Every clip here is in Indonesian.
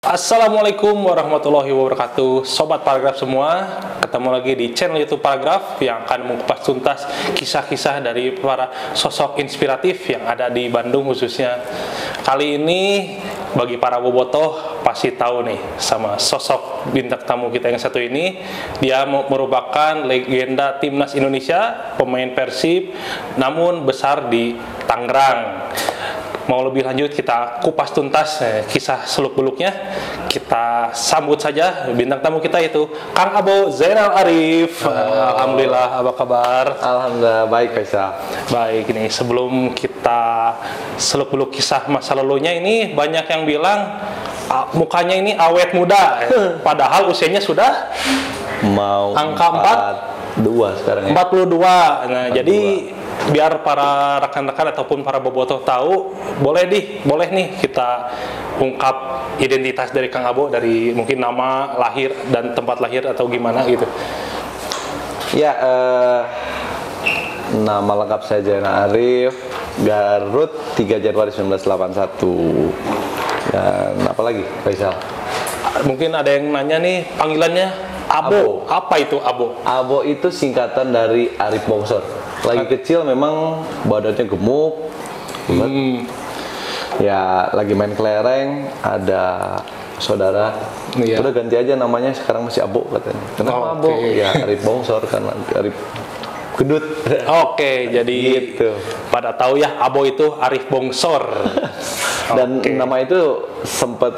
Assalamualaikum warahmatullahi wabarakatuh, Sobat Paragraf semua. Ketemu lagi di channel YouTube Paragraf yang akan mengupas tuntas kisah-kisah dari para sosok inspiratif yang ada di Bandung khususnya. Kali ini bagi para bobotoh pasti tahu nih sama sosok bintang tamu kita yang satu ini. Dia merupakan legenda timnas Indonesia, pemain Persib, namun besar di Tangerang. Mau lebih lanjut kita kupas tuntas kisah seluk-beluknya. Kita sambut saja bintang tamu kita itu Kang Abo Zainal Arif. Alhamdulillah, apa kabar? Alhamdulillah baik Faisal. Baik, ini sebelum kita seluk-beluk kisah masa lalunya ini banyak yang bilang mukanya ini awet muda, padahal usianya sudah Mau angka 42 sekarang ya. 42. Nah, 42. Jadi biar para rekan-rekan ataupun para bobotoh tahu, boleh nih kita ungkap identitas dari Kang Abo, dari mungkin nama, lahir, dan tempat lahir atau gimana gitu. Ya, nama lengkap saya Zainal Arif, Garut, 3 Januari 1981. Dan apa lagi Faisal? Mungkin ada yang nanya nih, panggilannya Abo. Apa itu Abo? Abo itu singkatan dari Arif Bongsor. Lagi kecil memang badannya gemuk. Ya, lagi main kelereng, ada saudara. Iya. Udah ganti aja namanya, sekarang masih Abo katanya. Kenapa Abo? Ya Arif Bongsor karena Arif gendut. Oke, jadi gitu. Pada tahu ya, Abo itu Arif Bongsor. Dan nama itu sempat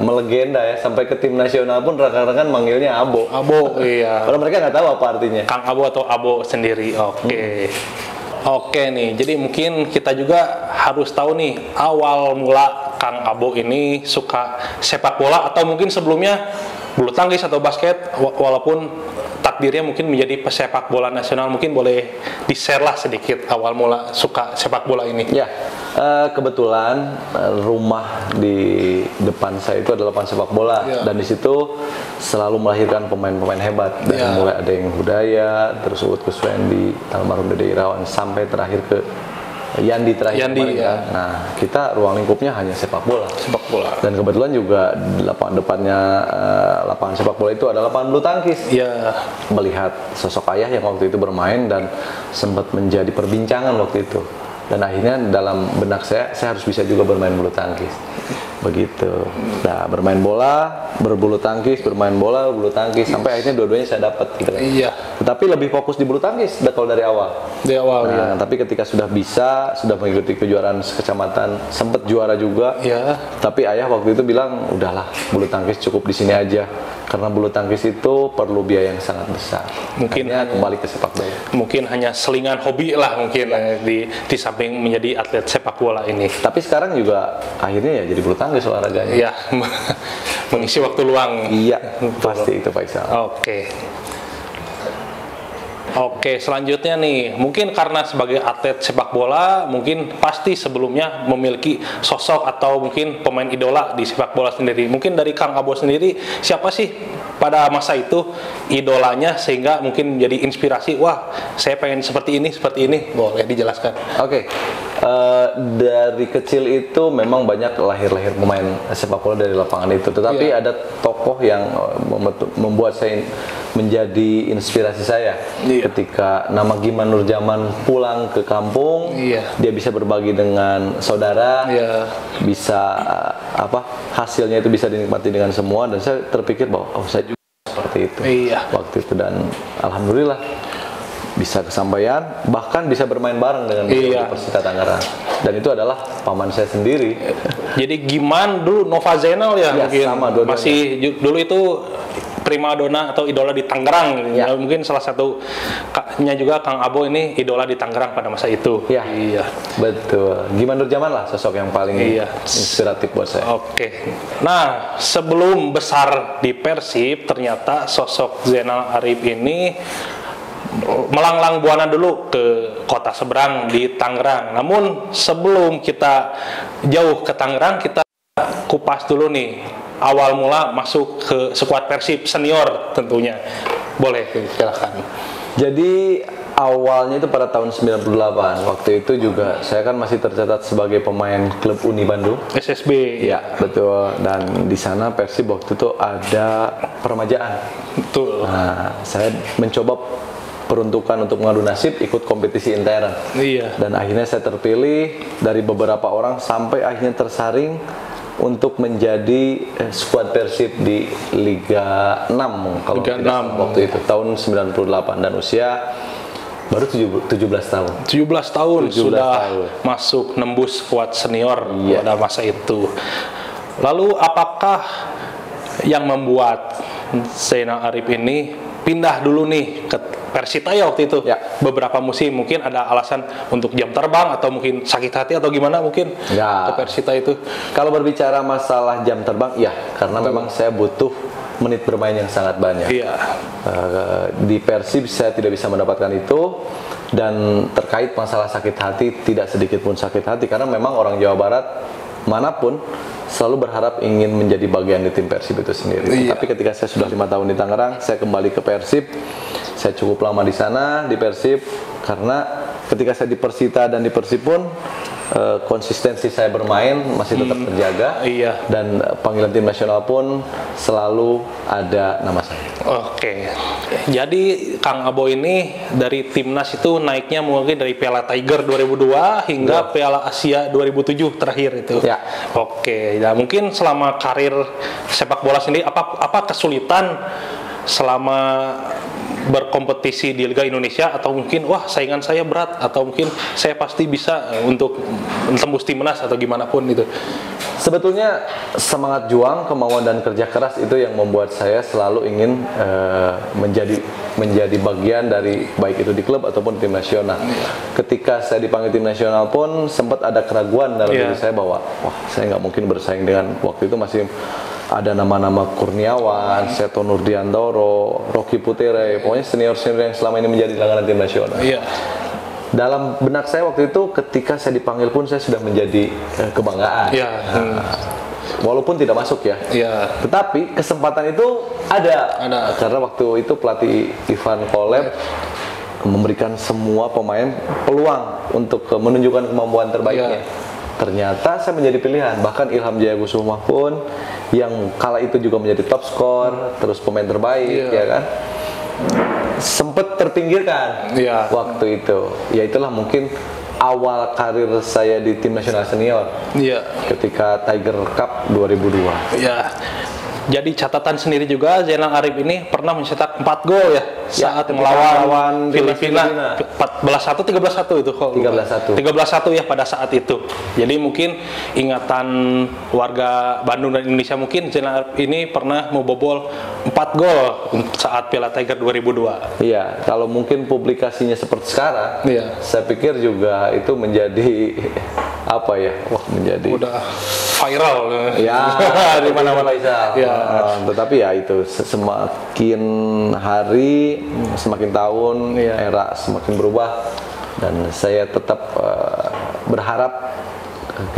melegenda ya, sampai ke tim nasional pun rekan-rekan manggilnya Abo. Abo, iya. Padahal mereka nggak tahu apa artinya. Kang Abo atau Abo sendiri. Oke. Oke nih, jadi mungkin kita juga harus tahu nih awal mula Kang Abo ini suka sepak bola, atau mungkin sebelumnya bulu tangkis atau basket, walaupun takdirnya mungkin menjadi pesepak bola nasional. Mungkin boleh di-share lah sedikit awal mula suka sepak bola ini. Ya, kebetulan rumah di depan saya itu adalah lapangan sepak bola, dan di situ selalu melahirkan pemain-pemain hebat. Dari mulai ada yang Budaya, terus Uut Kuswendi, almarhum Dede Irawan, sampai terakhir ke Yandi terakhir kemarin, kan. Nah, kita ruang lingkupnya hanya sepak bola. Sepak bola. Dan kebetulan juga di lapangan depannya lapangan sepak bola itu adalah lapangan bulu tangkis. Iya. Melihat sosok ayah yang waktu itu bermain dan sempat menjadi perbincangan waktu itu. Dan akhirnya dalam benak saya harus bisa juga bermain bulu tangkis. Begitu. Nah, bermain bola, berbulu tangkis, bermain bola, bulu tangkis, sampai akhirnya dua-duanya saya dapat gitu kan. Iya. Tetapi lebih fokus di bulu tangkis kalau dari awal. Di awal, nah, tapi ketika sudah mengikuti kejuaraan kecamatan, sempat juara juga. Iya. Tapi ayah waktu itu bilang, udahlah, bulu tangkis cukup di sini aja. Karena bulu tangkis itu perlu biaya yang sangat besar. Mungkin hanya kembali ke sepak bola. Mungkin hanya selingan hobi lah mungkin di samping menjadi atlet sepak bola ini. Tapi sekarang juga akhirnya ya jadi bulu tangkis olahraganya. Iya, mengisi waktu luang. Iya, pasti itu Faisal. Oke, selanjutnya nih, mungkin karena sebagai atlet sepak bola, mungkin pasti sebelumnya memiliki sosok atau mungkin pemain idola di sepak bola sendiri. Mungkin dari Kang Abo sendiri, siapa sih pada masa itu idolanya sehingga mungkin jadi inspirasi, wah saya pengen seperti ini, boleh dijelaskan? Oke. Dari kecil itu memang banyak lahir-lahir pemain sepak bola dari lapangan itu, tetapi ada tokoh yang membuat saya menjadi inspirasi saya. Ketika nama Giman Nurjaman pulang ke kampung, dia bisa berbagi dengan saudara, bisa hasilnya itu bisa dinikmati dengan semua, dan saya terpikir bahwa saya juga seperti itu waktu itu, dan alhamdulillah bisa kesampaian, bahkan bisa bermain bareng dengan Persita Tangerang, dan itu adalah paman saya sendiri. Jadi Giman dulu Nova Zainal ya mungkin sama, masih dulu itu primadona atau idola di Tangerang. Mungkin salah satunya juga Kang Abo ini idola di Tangerang pada masa itu. Iya, betul. Giman Nurjaman lah sosok yang paling inspiratif buat saya. Oke. Nah, sebelum besar di Persib, ternyata sosok Zainal Arif ini melanglang buana dulu ke kota seberang di Tangerang. Namun sebelum kita jauh ke Tangerang, kita kupas dulu nih awal mula masuk ke skuad Persib senior tentunya. Boleh silakan. Jadi Awalnya itu pada tahun 98. Waktu itu juga saya kan masih tercatat sebagai pemain klub Uni Bandung. SSB. Ya, betul. Dan di sana Persib waktu itu ada peremajaan. Betul. Nah, saya mencoba peruntukan untuk mengadu nasib ikut kompetisi intern. Iya. Dan akhirnya saya terpilih dari beberapa orang sampai akhirnya tersaring untuk menjadi skuad Persib di Liga 6 kalau Liga tidak 6. salah waktu itu tahun 98 dan usia baru 17 tahun. 17 tahun 17 sudah tahun. masuk nembus skuad senior Iya. pada masa itu. Lalu apakah yang membuat Zainal Arif ini pindah dulu nih ke Persitaya waktu itu? Ya. Beberapa musim mungkin ada alasan untuk jam terbang atau mungkin sakit hati atau gimana mungkin Ya. ke Persita itu? Kalau berbicara masalah jam terbang, ya karena memang saya butuh menit bermain yang sangat banyak. Iya. Di Persib saya tidak bisa mendapatkan itu, dan terkait masalah sakit hati tidak sedikit pun sakit hati karena memang orang Jawa Barat manapun selalu berharap ingin menjadi bagian di tim Persib itu sendiri. Iya. Tapi ketika saya sudah 5 tahun di Tangerang, saya kembali ke Persib. Saya cukup lama di sana di Persib karena ketika saya di Persita dan di Persib pun konsistensi saya bermain masih tetap terjaga. Iya. Dan panggilan tim nasional pun selalu ada nama saya. Oke, jadi Kang Abo ini dari timnas itu naiknya mungkin dari Piala Tiger 2002 hingga Piala Asia 2007 terakhir itu. Ya. Oke, ya mungkin selama karir sepak bola sendiri apa kesulitan selama berkompetisi di Liga Indonesia, atau mungkin wah saingan saya berat, atau mungkin saya pasti bisa untuk tembus timnas atau gimana pun itu. Sebetulnya semangat juang, kemauan dan kerja keras itu yang membuat saya selalu ingin menjadi bagian dari baik itu di klub ataupun tim nasional. Ketika saya dipanggil tim nasional pun sempat ada keraguan dalam diri saya bahwa wah saya nggak mungkin bersaing dengan, waktu itu masih ada nama-nama Kurniawan, Seto Nurdiantoro, Rocky Putere, pokoknya senior-senior yang selama ini menjadi langganan tim nasional. Iya. Dalam benak saya waktu itu ketika saya dipanggil pun saya sudah menjadi kebanggaan. Iya. Walaupun tidak masuk ya. Iya. Tetapi kesempatan itu ada. Karena waktu itu pelatih Ivan Kolev memberikan semua pemain peluang untuk menunjukkan kemampuan terbaiknya. Ternyata saya menjadi pilihan. Bahkan Ilham Jaya Kusuma pun yang kala itu juga menjadi top skor, terus pemain terbaik, ya kan, sempat terpinggirkan waktu itu. Ya itulah mungkin awal karir saya di tim nasional senior. Iya. Ketika Tiger Cup 2002. Iya. Jadi catatan sendiri juga, Zainal Arif ini pernah mencetak 4 gol ya saat melawan Filipina. 14-1, 13-1 itu kok. 13-1. 13-1 ya pada saat itu. Jadi mungkin ingatan warga Bandung dan Indonesia, mungkin Zainal Arif ini pernah membobol 4 gol saat Piala Tiger 2002. Iya, kalau mungkin publikasinya seperti sekarang, saya pikir juga itu menjadi apa ya? Wah, menjadi udah viral ya di mana-mana. Ya. Tetapi ya itu semakin hari, semakin tahun, era semakin berubah, dan saya tetap berharap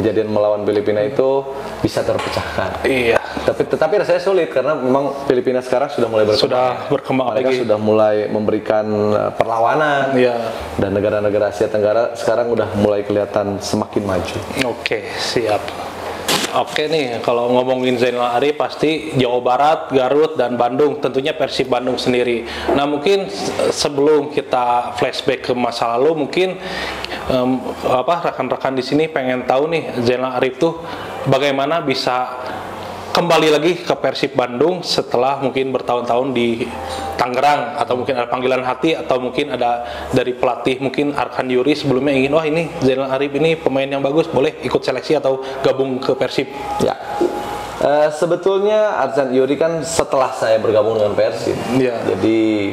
kejadian melawan Filipina itu bisa terpecahkan. Iya. Tetapi rasanya sulit karena memang Filipina sekarang sudah mulai berkembang. Mereka lagi. Sudah mulai memberikan perlawanan. Dan negara-negara Asia Tenggara sekarang udah mulai kelihatan semakin maju. Oke, siap. Oke nih, kalau ngomongin Zainal Arif pasti Jawa Barat, Garut, dan Bandung, tentunya Persib Bandung sendiri. Nah mungkin sebelum kita flashback ke masa lalu, mungkin rekan-rekan di sini pengen tahu nih Zainal Arif tuh bagaimana bisa kembali lagi ke Persib Bandung setelah mungkin bertahun-tahun di Tangerang, atau mungkin ada panggilan hati, atau mungkin ada dari pelatih mungkin Arkan Yuri sebelumnya ingin, wah ini Zainal Arif ini pemain yang bagus, boleh ikut seleksi atau gabung ke Persib. Ya, sebetulnya Arkan Yuri kan setelah saya bergabung dengan Persib, jadi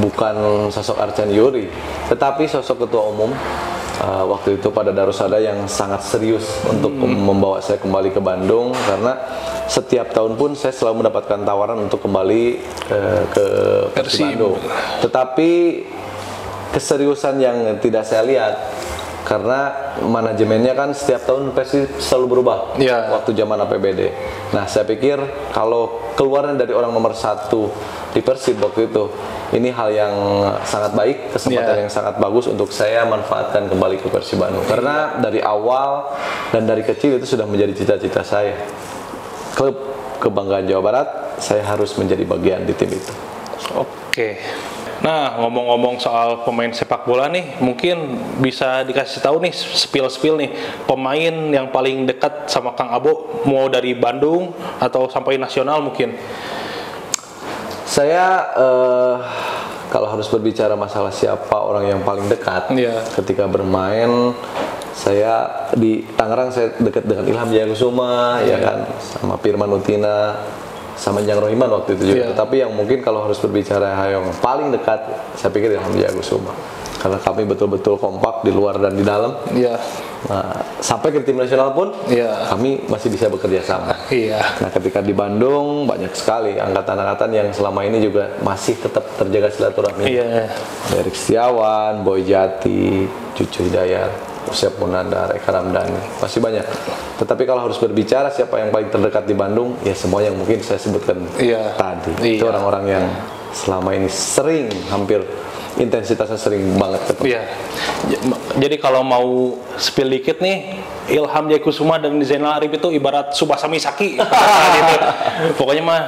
bukan sosok Arkan Yuri, tetapi sosok ketua umum waktu itu pada Darusada yang sangat serius untuk membawa saya kembali ke Bandung, karena setiap tahun pun saya selalu mendapatkan tawaran untuk kembali ke Persib Bandung. Tetapi keseriusan yang tidak saya lihat karena manajemennya kan setiap tahun Persib selalu berubah. Waktu zaman APBD. Nah, saya pikir kalau keluaran dari orang nomor 1 di Persib waktu itu, ini hal yang sangat baik, kesempatan yang sangat bagus untuk saya manfaatkan kembali ke Persib Bandung. Karena dari awal dan dari kecil itu sudah menjadi cita-cita saya. Klub kebanggaan Jawa Barat, saya harus menjadi bagian di tim itu. Oke. Nah, ngomong-ngomong soal pemain sepak bola nih, mungkin bisa dikasih tahu nih, spill nih, pemain yang paling dekat sama Kang Abo, mau dari Bandung atau sampai nasional mungkin. Saya kalau harus berbicara masalah siapa orang yang paling dekat ketika bermain, saya di Tangerang saya dekat dengan Ilham Jaya Kusuma, ya kan, sama Firman Utina, sama Jang Rohiman waktu itu juga. Tetapi yang mungkin kalau harus berbicara yang paling dekat, saya pikir Ilham Jaya Kusuma. Karena kami betul-betul kompak di luar dan di dalam. Nah, sampai ke tim nasional pun kami masih bisa bekerja sama. Nah, ketika di Bandung banyak sekali angkatan-angkatan yang selama ini juga masih tetap terjaga silaturahmi. Erik Setiawan, Boy Jati, Cucu Hidayat, Usep Munandar, Eka Ramdhani, masih banyak. Tetapi kalau harus berbicara siapa yang paling terdekat di Bandung, ya semua yang mungkin saya sebutkan tadi. Itu orang-orang yang selama ini sering, hampir intensitasnya sering banget ketemu. Jadi kalau mau spill dikit nih, Ilham Jaya Kusuma dan Zainal Arif itu ibarat Tsubasa Misaki gitu. Pokoknya mah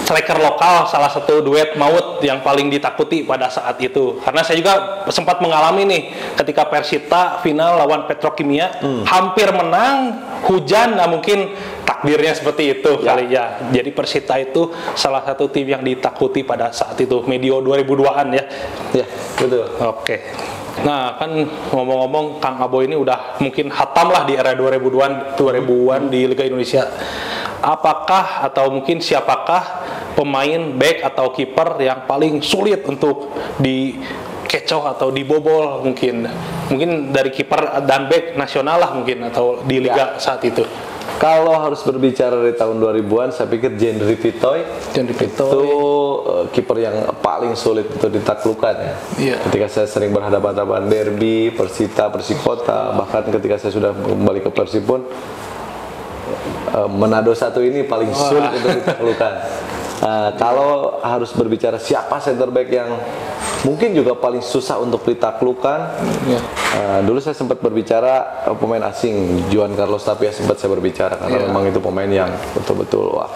striker lokal, salah satu duet maut yang paling ditakuti pada saat itu. Karena saya juga sempat mengalami nih ketika Persita final lawan Petrokimia, hampir menang, hujan, nah mungkin takdirnya seperti itu kali ya. Jadi Persita itu salah satu tim yang ditakuti pada saat itu, medio 2002-an ya. Betul. Oke. Nah, kan ngomong-ngomong Kang Abo ini udah mungkin hatam lah di era 2000-an di Liga Indonesia. Apakah atau mungkin siapakah pemain back atau kiper yang paling sulit untuk dikecoh atau dibobol mungkin dari kiper dan back nasional lah mungkin atau di liga saat itu? Kalau harus berbicara dari tahun 2000-an, saya pikir Jendri Vitoy itu kiper yang paling sulit untuk ditaklukkan ya. Ketika saya sering berhadapan-hadapan derby, Persita, Persikota, bahkan ketika saya sudah kembali ke Persib pun, Manado 1 ini paling sulit untuk ditaklukkan. Kalau harus berbicara siapa center back yang mungkin juga paling susah untuk ditaklukkan, dulu saya sempat berbicara pemain asing, Juan Carlos Tapia sempat saya berbicara karena memang itu pemain yang betul-betul wah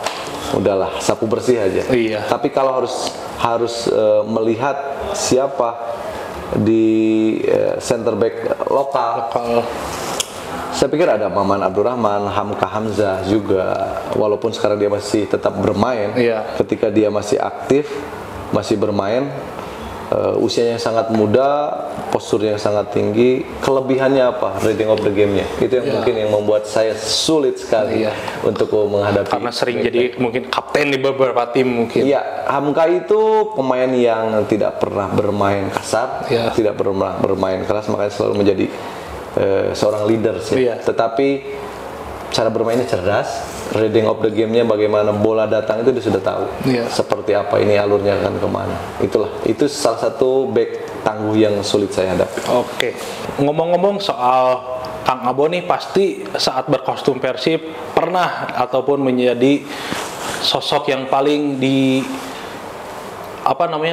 udahlah sapu bersih aja. Tapi kalau harus melihat siapa di center back lokal, saya pikir ada Maman Abdurrahman, Hamka Hamzah juga, walaupun sekarang dia masih tetap bermain. Ketika dia masih aktif, masih bermain, usianya sangat muda, posturnya sangat tinggi. Kelebihannya apa? Reading of the game-nya. Itu yang mungkin yang membuat saya sulit sekali untuk menghadapi. Karena sering jadi mungkin kapten di beberapa tim mungkin. Hamka itu pemain yang tidak pernah bermain kasar, tidak pernah bermain keras, makanya selalu menjadi seorang leader sih. Tetapi cara bermainnya cerdas, reading of the game-nya bagaimana bola datang itu dia sudah tahu. Seperti apa ini alurnya akan kemana. Itu salah satu back tangguh yang sulit saya hadapi. Oke. Ngomong-ngomong soal Kang Abo nih, pasti saat berkostum Persib pernah ataupun menjadi sosok yang paling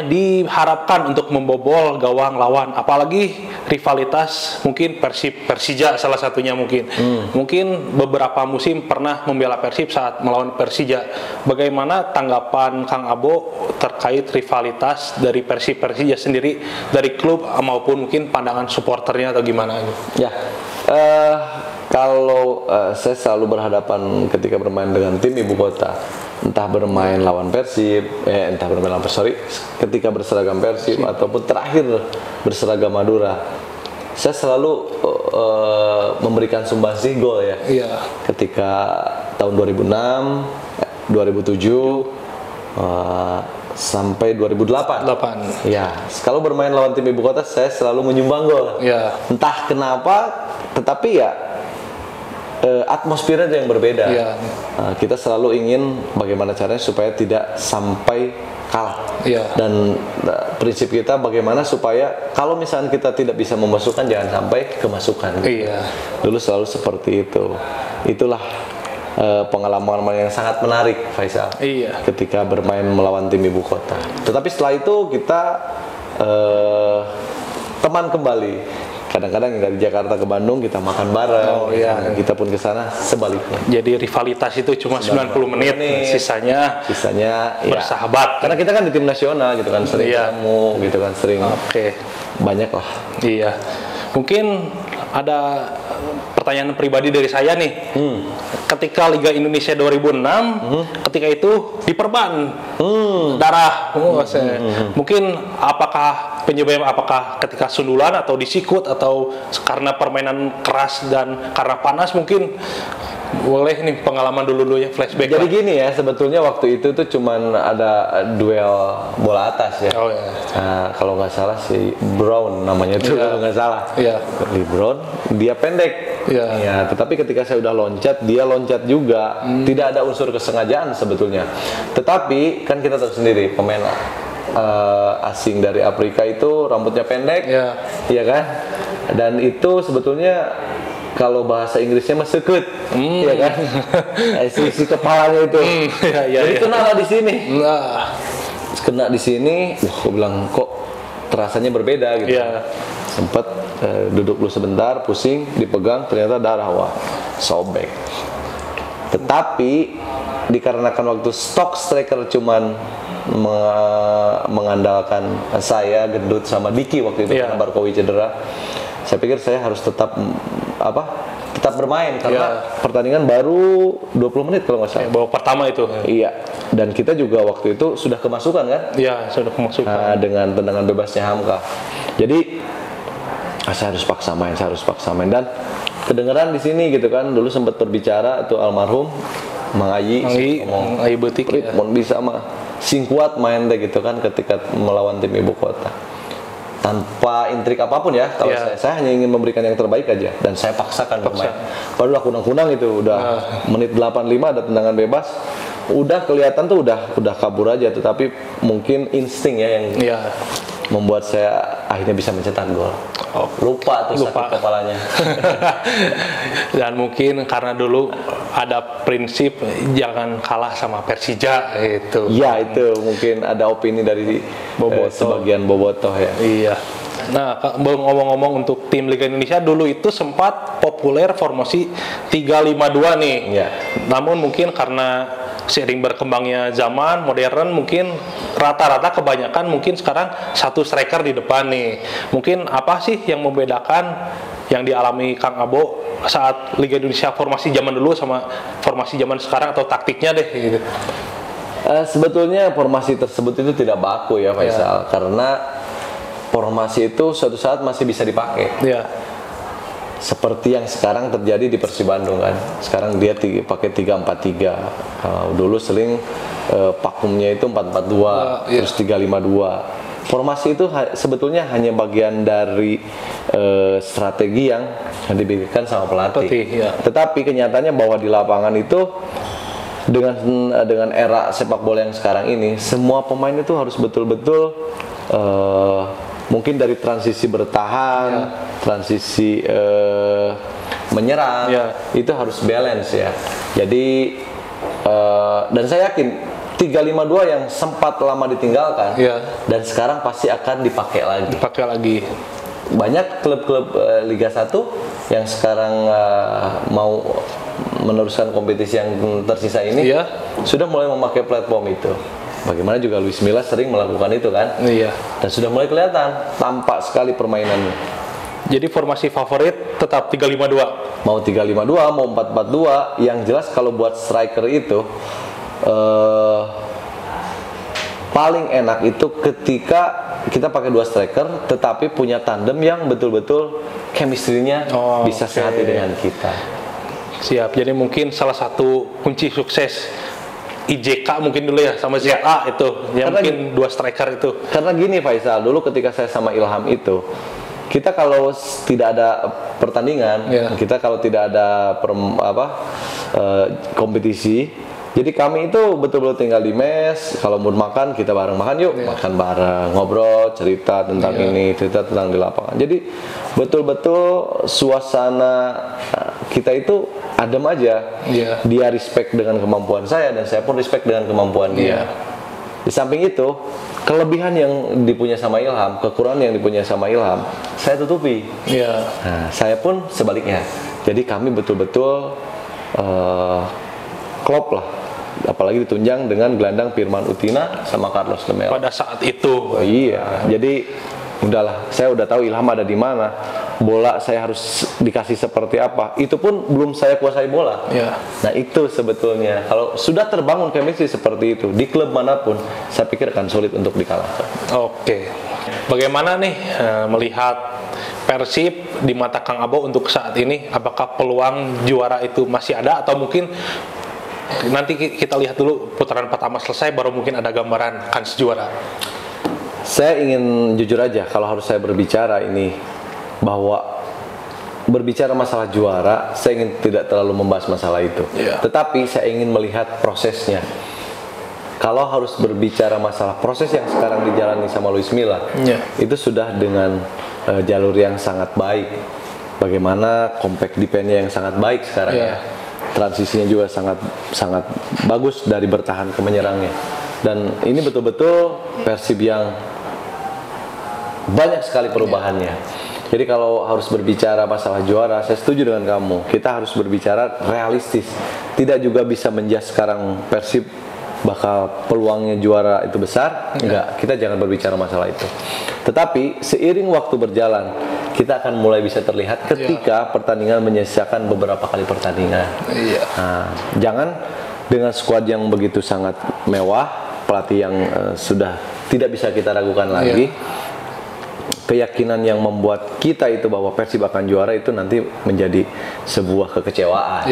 diharapkan untuk membobol gawang lawan, apalagi rivalitas mungkin Persija salah satunya mungkin beberapa musim pernah membela Persib saat melawan Persija. Bagaimana tanggapan Kang Abo terkait rivalitas dari Persija sendiri dari klub maupun mungkin pandangan supporternya atau gimana? Kalau saya selalu berhadapan ketika bermain dengan tim ibu kota, entah bermain lawan Persib, ketika berseragam Persib ataupun terakhir berseragam Madura, saya selalu memberikan sumbangsi gol ya. Ketika tahun 2006, 2007, sampai 2008. Kalau bermain lawan tim ibu kota, saya selalu menyumbang gol. Entah kenapa, tetapi atmosfernya yang berbeda. Kita selalu ingin bagaimana caranya supaya tidak sampai kalah. Iya. Dan prinsip kita bagaimana supaya kalau misalnya kita tidak bisa memasukkan, jangan sampai kemasukan. Iya. Dulu selalu seperti itu. Itulah pengalaman yang sangat menarik, Faisal. Iya. Ketika bermain melawan tim ibu kota. Tetapi setelah itu kita teman kembali. Kadang-kadang dari Jakarta ke Bandung kita makan bareng. Oh, iya. Kita pun ke sana sebaliknya. Jadi rivalitas itu cuma 90 menit. Sisanya ya, bersahabat. karena kita kan di tim nasional gitu kan, sering ketemu gitu kan, sering banyak lah. Iya. Mungkin ada pertanyaan pribadi dari saya nih. Ketika Liga Indonesia 2006, ketika itu diperban darah. Mungkin apakah penyebabnya ketika sundulan atau disikut atau karena permainan keras dan karena panas, mungkin boleh nih pengalaman dulu ya, flashback. Jadi gini ya, sebetulnya waktu itu tuh cuman ada duel bola atas ya. Oh ya. Nah, kalau nggak salah si Brown namanya tuh, kalau nggak salah. Iya. Lee Brown, dia pendek. Iya. Ya, tetapi ketika saya udah loncat, dia loncat juga. Tidak ada unsur kesengajaan sebetulnya. Tetapi kan kita tahu sendiri, pemain asing dari Afrika itu rambutnya pendek, ya kan? Dan itu sebetulnya kalau bahasa Inggrisnya mah sekut, ya kan? Sisi kepalanya itu. Jadi kena di sini. Kena di sini, aku bilang kok terasanya berbeda gitu. Sempat duduk dulu sebentar, pusing, dipegang, ternyata darah, wah, sobek. Tetapi dikarenakan waktu stok striker cuman mengandalkan saya, Gendut sama Diki waktu itu karena Barkowi cedera. Saya pikir saya harus tetap bermain karena pertandingan baru 20 menit kalau nggak salah. Babak pertama itu. Iya. Dan kita juga waktu itu sudah kemasukan kan? Iya, sudah kemasukan. Nah, dengan tendangan bebasnya Hamka. Jadi saya harus paksa main dan kedengeran di sini gitu kan. Dulu sempat berbicara tuh almarhum Mang Ayi Betik. Mau bisa mah sing kuat main deh gitu kan ketika melawan tim ibu kota. Tanpa intrik apapun ya, kalau saya hanya ingin memberikan yang terbaik aja dan saya paksakan bermain. Baru lah kunang-kunang itu udah menit 85 ada tendangan bebas. Udah kelihatan tuh udah kabur aja, tetapi mungkin insting ya yang membuat saya akhirnya bisa mencetak gol. Lupa sakit kepalanya. Dan mungkin karena dulu ada prinsip jangan kalah sama Persija itu. Ya, itu mungkin ada opini dari sebagian bobotoh ya. Iya. Nah, ngomong-ngomong untuk tim Liga Indonesia dulu itu sempat populer formasi 3-5-2 nih. Namun mungkin karena seiring berkembangnya zaman modern, mungkin rata-rata kebanyakan mungkin sekarang satu striker di depan nih. Mungkin apa sih yang membedakan yang dialami Kang Abo saat Liga Indonesia formasi zaman dulu sama formasi zaman sekarang atau taktiknya deh gitu? Sebetulnya formasi tersebut itu tidak baku ya Faisal, karena formasi itu suatu saat masih bisa dipakai. Seperti yang sekarang terjadi di Persib Bandung kan. Sekarang dia pakai 3-4-3. Dulu sering pakumnya itu 4-4-2, terus 3-5-2. Formasi itu sebetulnya hanya bagian dari strategi yang diberikan sama pelatih. Tetapi kenyataannya bahwa di lapangan itu dengan era sepak bola yang sekarang ini, semua pemain itu harus betul-betul mungkin dari transisi bertahan, transisi menyerang, itu harus balance ya. Jadi dan saya yakin 3-5-2 yang sempat lama ditinggalkan dan sekarang pasti akan dipakai lagi. Banyak klub-klub Liga 1 yang sekarang mau meneruskan kompetisi yang tersisa ini sudah mulai memakai platform itu. Bagaimana juga Luis Milla sering melakukan itu kan? Dan sudah mulai kelihatan tampak sekali permainannya. Jadi formasi favorit tetap 3-5-2. Mau 3-5-2, mau 4-4-2, yang jelas kalau buat striker itu paling enak itu ketika kita pakai dua striker tetapi punya tandem yang betul-betul chemistry-nya bisa sehati dengan kita. Siap. Jadi mungkin salah satu kunci sukses IJK mungkin dulu ya sama ZA itu yang mungkin dua striker itu. Karena gini Faisal, dulu ketika saya sama Ilham itu, kita kalau tidak ada pertandingan, kita kalau tidak ada kompetisi, Jadi kami itu betul-betul tinggal di mes. Kalau mau makan, kita bareng makan yuk, makan bareng, ngobrol, cerita tentang ini, cerita tentang di lapangan. Jadi betul-betul suasana kita itu adem aja. Dia respect dengan kemampuan saya dan saya pun respect dengan kemampuan dia. Di samping itu, kelebihan yang dipunya sama Ilham, kekurangan yang dipunya sama Ilham, saya tutupi. Nah, saya pun sebaliknya. Jadi kami betul-betul klop lah. Apalagi ditunjang dengan gelandang Firman Utina sama Carlos de Melo. Pada saat itu. Oh, iya. Jadi udahlah, saya udah tahu Ilham ada di mana. Bola saya harus dikasih seperti apa. Itu pun belum saya kuasai bola. Nah, itu sebetulnya kalau sudah terbangun chemistry seperti itu di klub manapun, saya pikir akan sulit untuk dikalahkan. Oke. Bagaimana nih melihat Persib di mata Kang Abo untuk saat ini? Apakah peluang juara itu masih ada atau mungkin nanti kita lihat dulu putaran pertama selesai baru mungkin ada gambaran kans juara? Saya ingin jujur aja kalau harus saya berbicara ini, bahwa berbicara masalah juara, saya ingin tidak terlalu membahas masalah itu. Tetapi saya ingin melihat prosesnya. Kalau harus berbicara masalah proses yang sekarang dijalani sama Luis Milla, itu sudah dengan jalur yang sangat baik. Bagaimana compact defense-nya yang sangat baik sekarang ya. Transisinya juga sangat bagus dari bertahan ke menyerangnya. Dan ini betul-betul Persib yang banyak sekali perubahannya. Jadi kalau harus berbicara masalah juara, saya setuju dengan kamu. Kita harus berbicara realistis. Tidak juga bisa menjudge sekarang Persib bakal peluangnya juara itu besar. Enggak, kita jangan berbicara masalah itu. Tetapi seiring waktu berjalan, kita akan mulai bisa terlihat ketika pertandingan menyisakan beberapa kali pertandingan. Nah, jangan dengan skuad yang begitu sangat mewah, pelatih yang sudah tidak bisa kita ragukan lagi. Keyakinan yang membuat kita itu bahwa Persib akan juara itu nanti menjadi sebuah kekecewaan.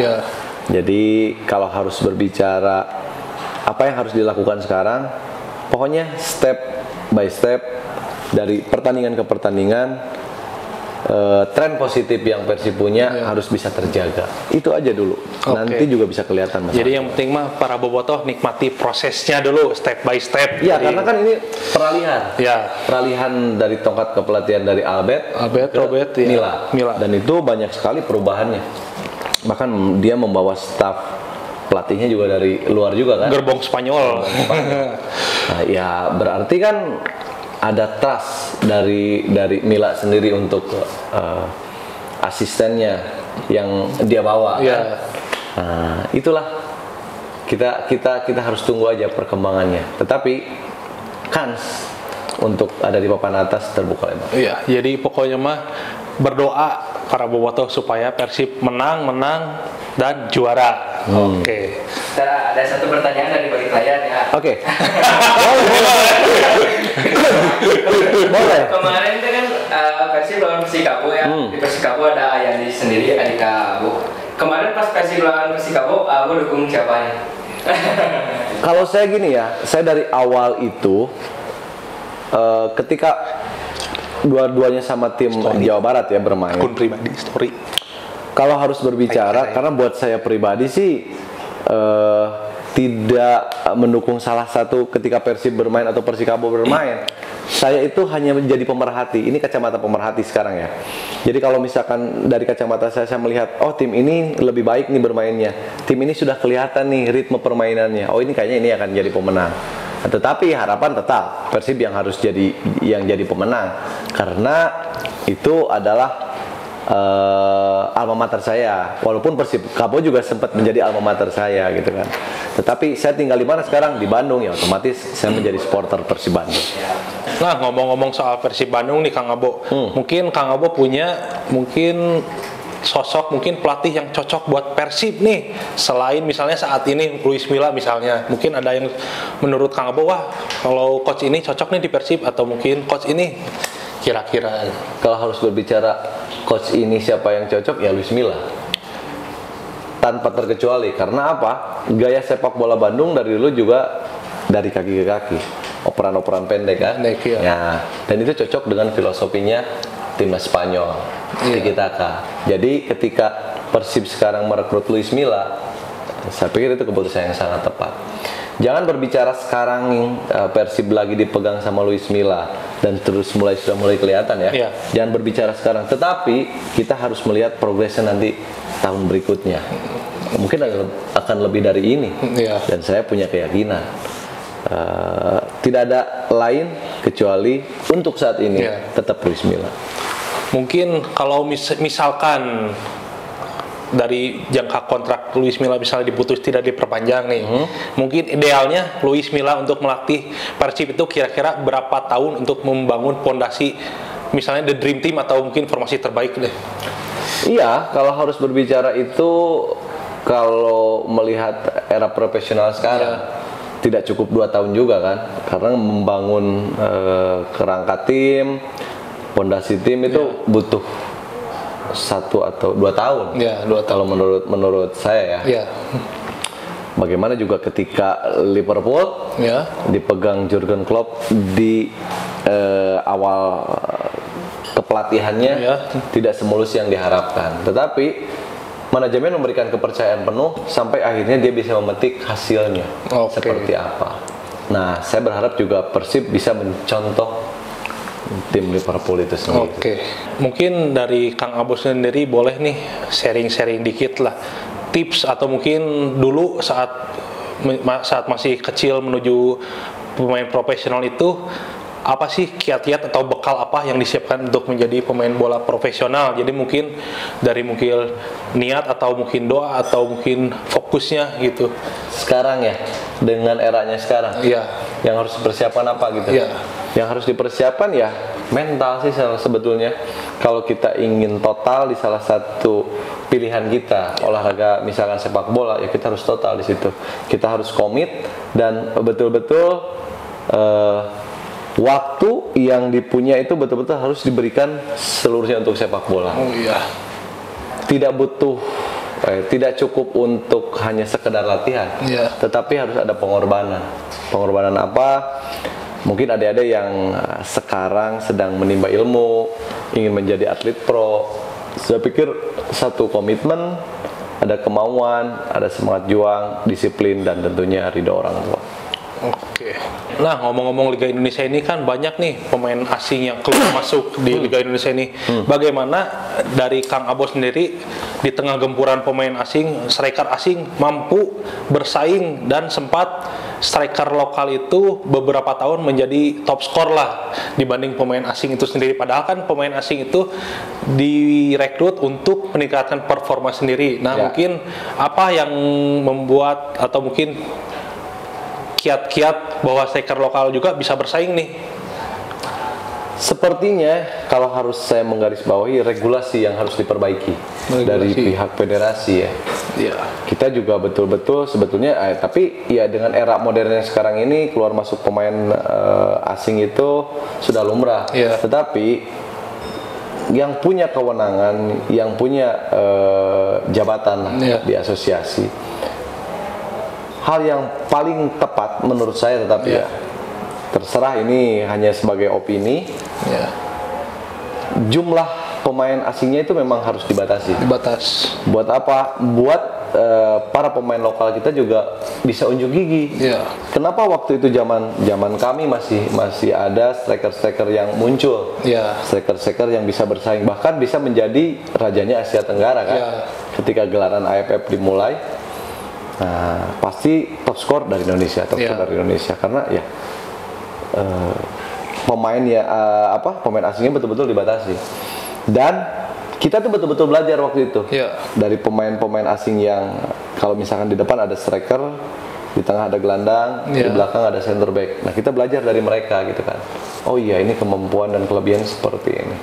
Jadi kalau harus berbicara apa yang harus dilakukan sekarang, pokoknya step by step dari pertandingan ke pertandingan, tren positif yang Persib punya harus bisa terjaga. Itu aja dulu. Nanti juga bisa kelihatan masalah. Jadi yang penting mah para bobotoh nikmati prosesnya dulu, step by step. Karena kan ini peralihan. Peralihan dari tongkat kepelatihan dari Albert Robert, Milla. Dan itu banyak sekali perubahannya. Bahkan dia membawa staf pelatihnya juga dari luar juga kan. Gerbong Spanyol. Nah, ya berarti kan ada trust dari Milla sendiri untuk asistennya yang dia bawa. Nah, itulah kita harus tunggu aja perkembangannya. Tetapi kans untuk ada di papan atas terbuka lebar. Jadi pokoknya mah berdoa para bobotoh supaya Persib menang dan juara. Ada satu pertanyaan dari bagi klien ya. Boleh. Kemarin itu kan Persib lawan Persikabo ya. Di Persikabo ada Ayandi sendiri, Andika Abu. Kemarin pas Persib lawan Persikabo, Abu dukung siapa ya? Kalau saya gini ya, saya dari awal itu ketika dua-duanya sama tim Jawa Barat ya bermain. Akun pribadi story. Kalau harus berbicara, karena buat saya pribadi sih tidak mendukung salah satu ketika Persib bermain atau Persikabo bermain. Saya itu hanya menjadi pemerhati. Ini kacamata pemerhati sekarang ya. Jadi kalau misalkan dari kacamata saya melihat, oh tim ini lebih baik nih bermainnya. Tim ini sudah kelihatan nih ritme permainannya. Oh ini kayaknya ini akan jadi pemenang. Nah, tetapi harapan tetap Persib yang harus jadi pemenang. Karena itu adalah alma mater saya, walaupun Persikabo juga sempat menjadi alma mater saya gitu kan. Tetapi saya tinggal di mana sekarang? Di Bandung, ya otomatis saya menjadi supporter Persib Bandung. Nah, ngomong-ngomong soal Persib Bandung nih Kang Abo, mungkin Kang Abo punya sosok pelatih yang cocok buat Persib nih, selain misalnya saat ini Luis Milla misalnya. Mungkin ada yang menurut Kang Abo, wah kalau coach ini cocok nih di Persib, atau mungkin coach ini kira-kira. Kalau harus berbicara coach ini siapa yang cocok, ya Luis Milla tanpa terkecuali. Karena apa? Gaya sepak bola Bandung dari dulu juga dari kaki ke kaki, operan-operan pendek kan. Ya, dan itu cocok dengan filosofinya timnas Spanyol, tiki taka. Jadi ketika Persib sekarang merekrut Luis Milla, Saya pikir itu keputusan yang sangat tepat. Jangan berbicara sekarang Persib lagi dipegang sama Luis Milla dan terus sudah mulai kelihatan ya. Iya. Jangan berbicara sekarang, tetapi kita harus melihat progresnya nanti tahun berikutnya. Mungkin akan lebih dari ini. Iya. Dan saya punya keyakinan tidak ada lain kecuali untuk saat ini tetap Luis Milla. Mungkin kalau misalkan dari jangka kontrak Luis Milla misalnya diputus tidak diperpanjang nih, mungkin idealnya Luis Milla untuk melatih Persib itu kira-kira berapa tahun untuk membangun fondasi misalnya the dream team atau mungkin formasi terbaik deh. Iya, kalau harus berbicara itu, kalau melihat era profesional sekarang tidak cukup 2 tahun juga kan, karena membangun kerangka tim, fondasi tim itu butuh 1 atau 2 tahun. Ya, 2 tahun. Kalau menurut saya ya. Bagaimana juga ketika Liverpool dipegang Jurgen Klopp di awal kepelatihannya tidak semulus yang diharapkan. Tetapi manajemen memberikan kepercayaan penuh sampai akhirnya dia bisa memetik hasilnya seperti apa. Nah, saya berharap juga Persib bisa mencontoh tim Liverpool itu sendiri. Mungkin dari Kang Abo sendiri boleh nih sharing-sharing dikit lah tips atau mungkin dulu saat masih kecil menuju pemain profesional itu apa sih kiat-kiat atau bekal apa yang disiapkan untuk menjadi pemain bola profesional. Jadi mungkin dari niat atau mungkin doa atau mungkin fokusnya gitu. Sekarang ya, dengan eranya sekarang. Yang harus persiapan apa gitu? Yang harus dipersiapkan ya mental sih sebetulnya. Kalau kita ingin total di salah satu pilihan kita, olahraga misalkan sepak bola, ya kita harus total di situ. Kita harus komit dan betul-betul waktu yang dipunya itu betul-betul harus diberikan seluruhnya untuk sepak bola. Tidak cukup untuk hanya sekedar latihan, tetapi harus ada pengorbanan. Pengorbanan apa? Mungkin ada yang sekarang sedang menimba ilmu, ingin menjadi atlet pro. Saya pikir satu komitmen, ada kemauan, ada semangat juang, disiplin, dan tentunya ridho orang tua. Nah, ngomong-ngomong Liga Indonesia ini kan banyak nih pemain asing yang keluar masuk di Liga Indonesia ini. Bagaimana dari Kang Abo sendiri di tengah gempuran pemain asing, striker asing mampu bersaing dan sempat striker lokal itu beberapa tahun menjadi top skor lah dibanding pemain asing itu sendiri. Padahal kan pemain asing itu direkrut untuk meningkatkan performa sendiri. Nah, mungkin apa yang membuat atau mungkin kiat-kiat bahwa striker lokal juga bisa bersaing nih? Sepertinya kalau harus saya menggarisbawahi regulasi yang harus diperbaiki dari pihak federasi ya. Kita juga betul-betul sebetulnya tapi ya dengan era modern yang sekarang ini keluar masuk pemain asing itu sudah lumrah. Tetapi yang punya kewenangan, yang punya jabatan di asosiasi, hal yang paling tepat menurut saya, tetapi ya terserah ini hanya sebagai opini, jumlah pemain asingnya itu memang harus dibatasi. Buat apa? Buat para pemain lokal kita juga bisa unjuk gigi. Kenapa waktu itu zaman kami masih ada striker-striker yang muncul, striker-striker yang bisa bersaing, bahkan bisa menjadi rajanya Asia Tenggara kan? Ketika gelaran AFF dimulai. Nah, pasti top skor dari Indonesia, karena ya pemain asingnya betul-betul dibatasi. Dan kita tuh betul-betul belajar waktu itu dari pemain-pemain asing yang kalau misalkan di depan ada striker, di tengah ada gelandang, di belakang ada center back. Nah, kita belajar dari mereka gitu kan. Oh iya, ini kemampuan dan kelebihan seperti ini.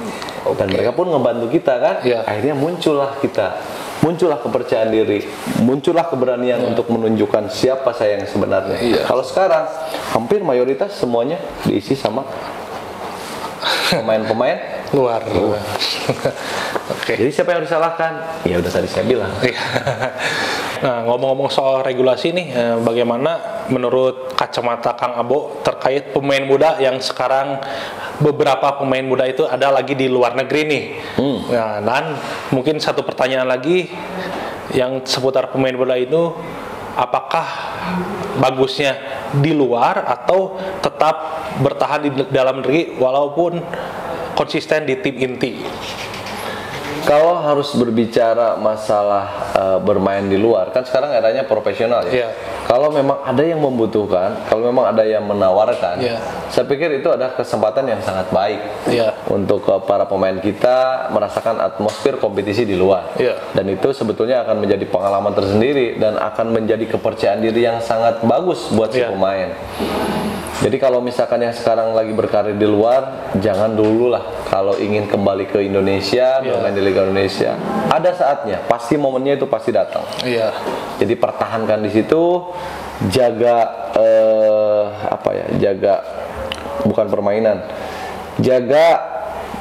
Dan mereka pun ngebantu kita kan. Akhirnya muncullah kepercayaan diri, muncullah keberanian untuk menunjukkan siapa saya yang sebenarnya. Kalau sekarang hampir mayoritas semuanya diisi sama pemain-pemain luar. Jadi siapa yang disalahkan? Ya udah tadi saya bilang. Nah, ngomong-ngomong soal regulasi nih, bagaimana menurut kacamata Kang Abo terkait pemain muda yang sekarang beberapa pemain muda itu ada lagi di luar negeri nih. Nah, dan mungkin satu pertanyaan lagi yang seputar pemain bola itu, apakah bagusnya di luar atau tetap bertahan di dalam negeri walaupun konsisten di tim inti? Kalau harus berbicara masalah bermain di luar, kan sekarang eranya profesional ya. Iya. Kalau memang ada yang membutuhkan, kalau memang ada yang menawarkan, Iya. saya pikir itu adalah kesempatan yang sangat baik Iya. untuk para pemain kita merasakan atmosfer kompetisi di luar. Iya. Dan itu sebetulnya akan menjadi pengalaman tersendiri dan akan menjadi kepercayaan diri yang sangat bagus buat si Iya. pemain. Jadi kalau misalkan yang sekarang lagi berkarir di luar, jangan dulu lah kalau ingin kembali ke Indonesia, bermain di Liga Indonesia. Ada saatnya, pasti momennya itu pasti datang. Iya. Jadi pertahankan di situ, jaga jaga bukan permainan, jaga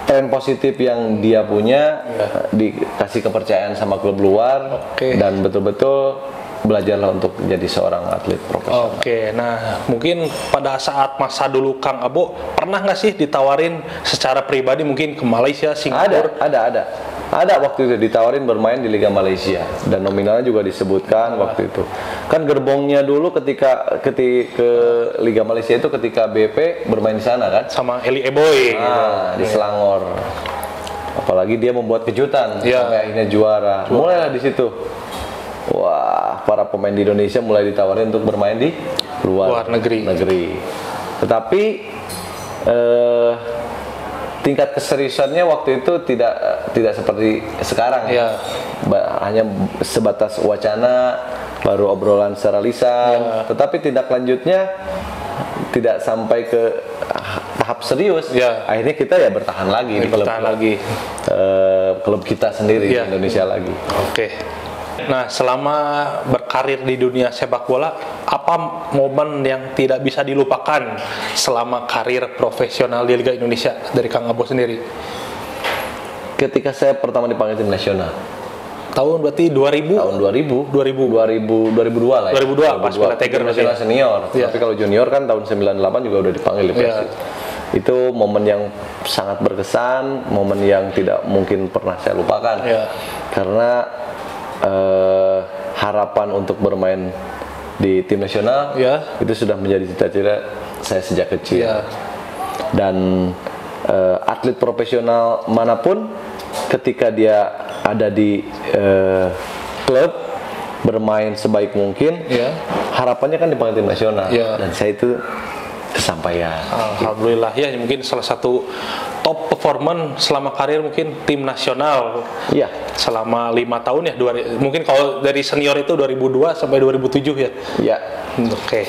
tren positif yang dia punya, dikasih kepercayaan sama klub luar, Oke. dan betul-betul belajarlah untuk jadi seorang atlet profesional. Oke, nah mungkin pada saat masa dulu Kang Abo pernah nggak sih ditawarin secara pribadi mungkin ke Malaysia, Singapura? Ada waktu itu ditawarin bermain di Liga Malaysia dan nominalnya juga disebutkan waktu itu. Kan gerbongnya dulu ketika ke Liga Malaysia itu ketika BP bermain di sana kan, Sama Eli Eboy. di Selangor. Apalagi dia membuat kejutan sampai akhirnya juara. Mulailah di situ. Wah, para pemain di Indonesia mulai ditawarin untuk bermain di luar negeri. Tetapi tingkat keseriusannya waktu itu tidak seperti sekarang. Iya. Hanya sebatas wacana, baru obrolan secara lisan. Tetapi tindak lanjutnya tidak sampai ke tahap serius. Akhirnya kita ya bertahan lagi di klub klub kita sendiri di Indonesia lagi. Oke. Nah, selama berkarir di dunia sepak bola, apa momen yang tidak bisa dilupakan selama karir profesional di Liga Indonesia dari Kang Abo sendiri? Ketika saya pertama dipanggil tim nasional. Tahun berarti 2000? Tahun 2002 lah ya. 2002 pas Piala Tiger nasional senior. Iya. Tapi kalau junior kan tahun 98 juga udah dipanggil di Persib. Itu momen yang sangat berkesan, momen yang tidak mungkin pernah saya lupakan. Karena harapan untuk bermain di tim nasional itu sudah menjadi cita-cita saya sejak kecil. Dan atlet profesional manapun ketika dia ada di klub bermain sebaik mungkin, harapannya kan dipanggil tim nasional. Dan saya itu kesampaian. Alhamdulillah ya, mungkin salah satu top performance selama karir mungkin tim nasional. Selama 5 tahun ya, mungkin kalau dari senior itu 2002 sampai 2007 ya. Oke.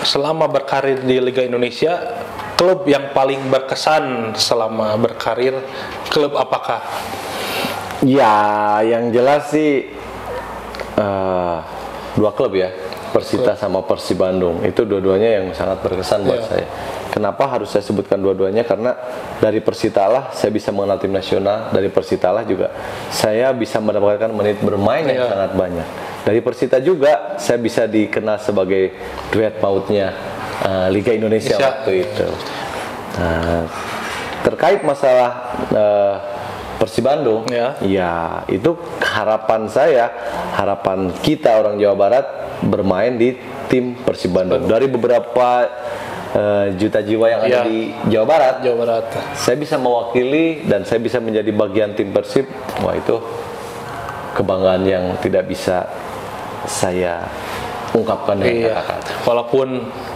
Selama berkarir di Liga Indonesia, klub yang paling berkesan selama berkarir, klub apakah? Ya, yang jelas sih 2 klub ya, Persita sama Persib Bandung. Itu dua-duanya yang sangat berkesan buat saya. Kenapa harus saya sebutkan dua-duanya? Karena dari Persita lah saya bisa mengenal tim nasional, dari Persita lah juga saya bisa mendapatkan menit bermain yang sangat banyak. Dari Persita juga saya bisa dikenal sebagai duet pautnya Liga Indonesia waktu itu. Terkait masalah Persib Bandung, ya itu harapan saya, harapan kita orang Jawa Barat bermain di tim Persib Bandung. Dari beberapa juta jiwa yang ada di Jawa Barat, saya bisa mewakili dan saya bisa menjadi bagian tim Persib. Wah, itu kebanggaan yang tidak bisa saya ungkapkan dengan kata-kata. Walaupun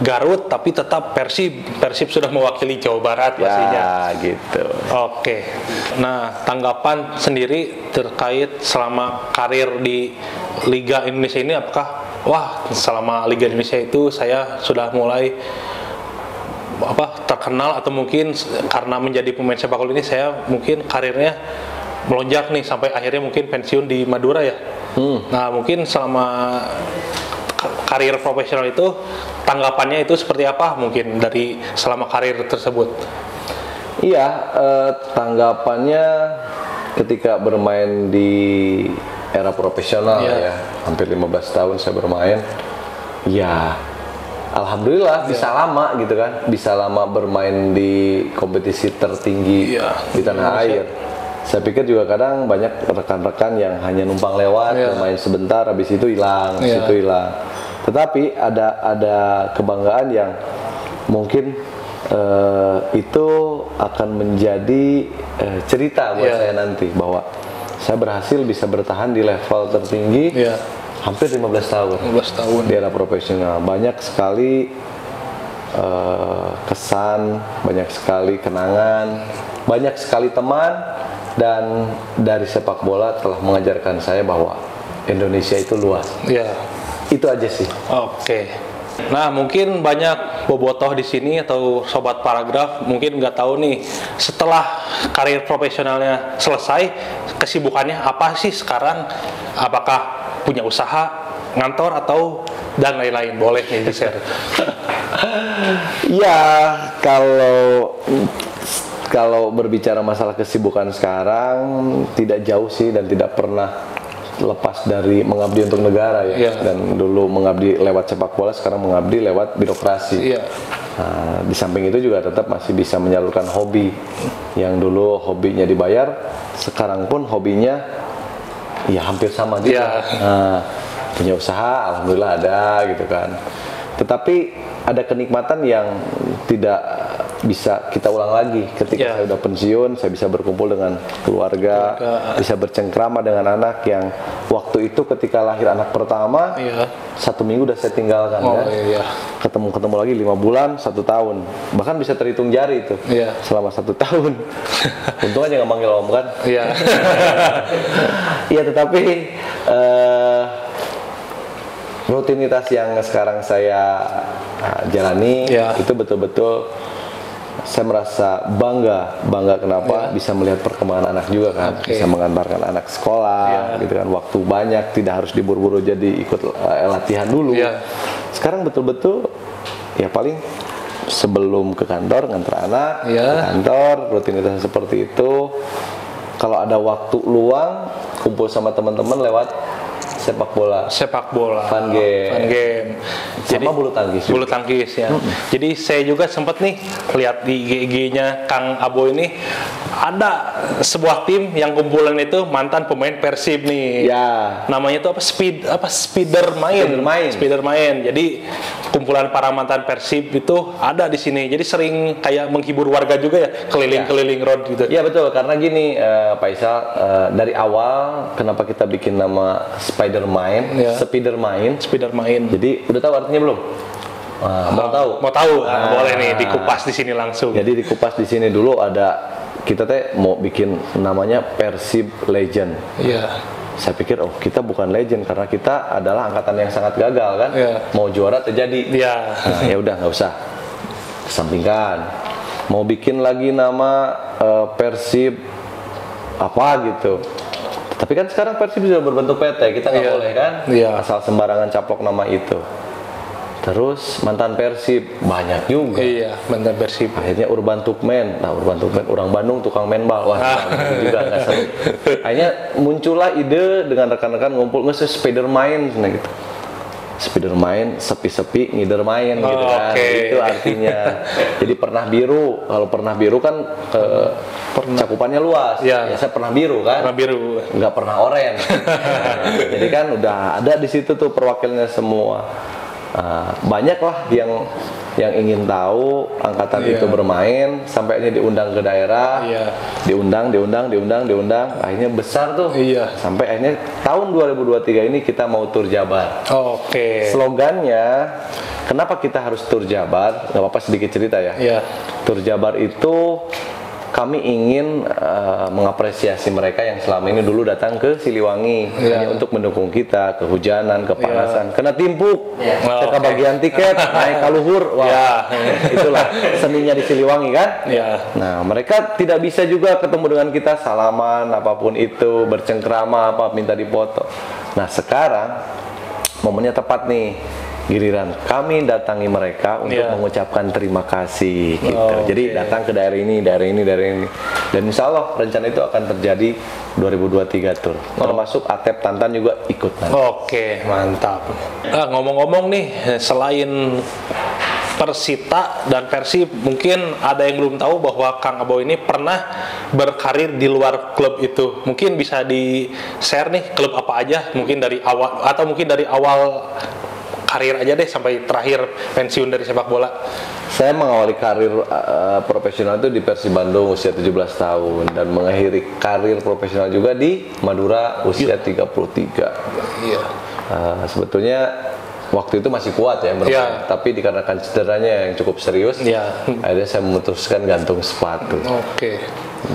Garut tapi tetap Persib sudah mewakili Jawa Barat pastinya. Gitu. Oke. Nah, tanggapan sendiri terkait selama karir di Liga Indonesia ini, apakah selama Liga Indonesia itu saya sudah mulai terkenal, atau mungkin karena menjadi pemain sepak bola ini saya mungkin karirnya melonjak nih sampai akhirnya mungkin pensiun di Madura ya. Nah, mungkin selama karir profesional itu tanggapannya itu seperti apa mungkin dari selama karir tersebut? Iya, tanggapannya ketika bermain di era profesional ya, hampir 15 tahun saya bermain, ya alhamdulillah bisa lama gitu kan, bisa lama bermain di kompetisi tertinggi di tanah air. Saya pikir juga kadang banyak rekan-rekan yang hanya numpang lewat, main sebentar, habis itu hilang, Tetapi ada kebanggaan yang mungkin itu akan menjadi cerita buat saya nanti, bahwa saya berhasil bisa bertahan di level tertinggi hampir 15 tahun. 15 tahun di era profesional. Banyak sekali kesan, banyak sekali kenangan, banyak sekali teman, dan dari sepak bola telah mengajarkan saya bahwa Indonesia itu luas. Itu aja sih. Oke. Nah, mungkin banyak bobotoh di sini atau sobat paragraf mungkin nggak tahu nih, setelah karir profesionalnya selesai, kesibukannya apa sih sekarang? Apakah punya usaha, ngantor, atau dan lain-lain? Boleh nih di-share. Ya, kalau berbicara masalah kesibukan sekarang, tidak jauh sih dan tidak pernah lepas dari mengabdi untuk negara ya. Dan dulu mengabdi lewat sepak bola, sekarang mengabdi lewat birokrasi. Nah, di samping itu juga tetap masih bisa menyalurkan hobi. Yang dulu hobinya dibayar, sekarang pun hobinya ya hampir sama gitu. Nah, punya usaha, alhamdulillah ada gitu kan. Tetapi ada kenikmatan yang tidak bisa kita ulang lagi. Ketika saya udah pensiun, saya bisa berkumpul dengan keluarga, bisa bercengkrama dengan anak yang waktu itu ketika lahir anak pertama, 1 minggu udah saya tinggalkan kan. Ketemu lagi 5 bulan, 1 tahun, bahkan bisa terhitung jari itu selama 1 tahun. Untung aja nggak manggil om kan. Tetapi rutinitas yang sekarang saya jalani itu betul-betul saya merasa bangga kenapa bisa melihat perkembangan anak juga kan, bisa mengantarkan anak sekolah gitu kan, waktu banyak, tidak harus diburu-buru jadi ikut latihan dulu. Sekarang betul-betul ya paling sebelum ke kantor ngantar anak ke kantor, rutinitas seperti itu. Kalau ada waktu luang kumpul sama teman-teman lewat sepak bola, fun game. Jadi sama bulu tangkis ya. Jadi saya juga sempat nih lihat di IG-nya Kang Abo ini, ada sebuah tim yang kumpulan itu mantan pemain Persib nih. Namanya itu Spidermain. Jadi kumpulan para mantan Persib itu ada di sini. Jadi sering kayak menghibur warga juga ya, keliling-keliling road gitu. Iya betul, karena gini Pak Isal, dari awal kenapa kita bikin nama Spidermain. Jadi udah tahu artinya belum? Mau tahu? Boleh nih dikupas di sini langsung. Jadi dikupas di sini dulu, ada kita mau bikin namanya Persib Legend. Saya pikir kita bukan legend karena kita adalah angkatan yang sangat gagal kan. Mau juara terjadi. Nah, ya udah nggak usah, kesampingkan. Mau bikin lagi nama Persib apa gitu. Tapi kan sekarang Persib sudah berbentuk PT, kita nggak boleh kan asal sembarangan caplok nama itu. Terus mantan Persib banyak juga. Mantan Persib. Akhirnya Urban Tukmen. Nah, Urban Tukmen orang Bandung tukang main bal. Wah, itu juga nggak seru. Akhirnya muncullah ide dengan rekan-rekan ngumpul Spidermain gitu. Spidermain, sepi-sepi ngider main gitu kan. Itu artinya. Jadi pernah biru. Kalau pernah biru kan cakupannya luas. Ya saya pernah biru kan. Nggak pernah oranye. Jadi kan udah ada di situ tuh perwakilannya semua. Banyaklah yang ingin tahu angkatan itu bermain, sampai ini diundang ke daerah, diundang, akhirnya besar tuh, sampai akhirnya tahun 2023 ini kita mau tur Jabar. Slogannya, kenapa kita harus tur Jabar? Nggak apa-apa sedikit cerita ya. Tur Jabar itu kami ingin mengapresiasi mereka yang selama ini dulu datang ke Siliwangi hanya untuk mendukung kita, kehujanan, kepanasan, kena timpuk, kebagian tiket, naik kaluhur, itulah seninya di Siliwangi kan. Nah, mereka tidak bisa juga ketemu dengan kita, salaman, apapun itu, bercengkrama, minta dipoto. Nah, sekarang momennya tepat nih. Giliran kami datangi mereka untuk mengucapkan terima kasih gitu. Jadi datang ke daerah ini. Dan insya Allah rencana itu akan terjadi 2023 tur. Termasuk Atep Tantan juga ikut nanti. Mantap. Ngomong-ngomong nih, selain Persita dan Persib, mungkin ada yang belum tahu bahwa Kang Abo ini pernah berkarir di luar klub itu. Mungkin bisa di-share nih klub apa aja, mungkin dari awal atau mungkin dari awal karir aja deh sampai terakhir pensiun dari sepak bola. Saya mengawali karir profesional itu di Persib Bandung usia 17 tahun dan mengakhiri karir profesional juga di Madura usia 33. Iya. Sebetulnya waktu itu masih kuat ya bermain, tapi dikarenakan cederanya yang cukup serius, akhirnya saya memutuskan gantung sepatu.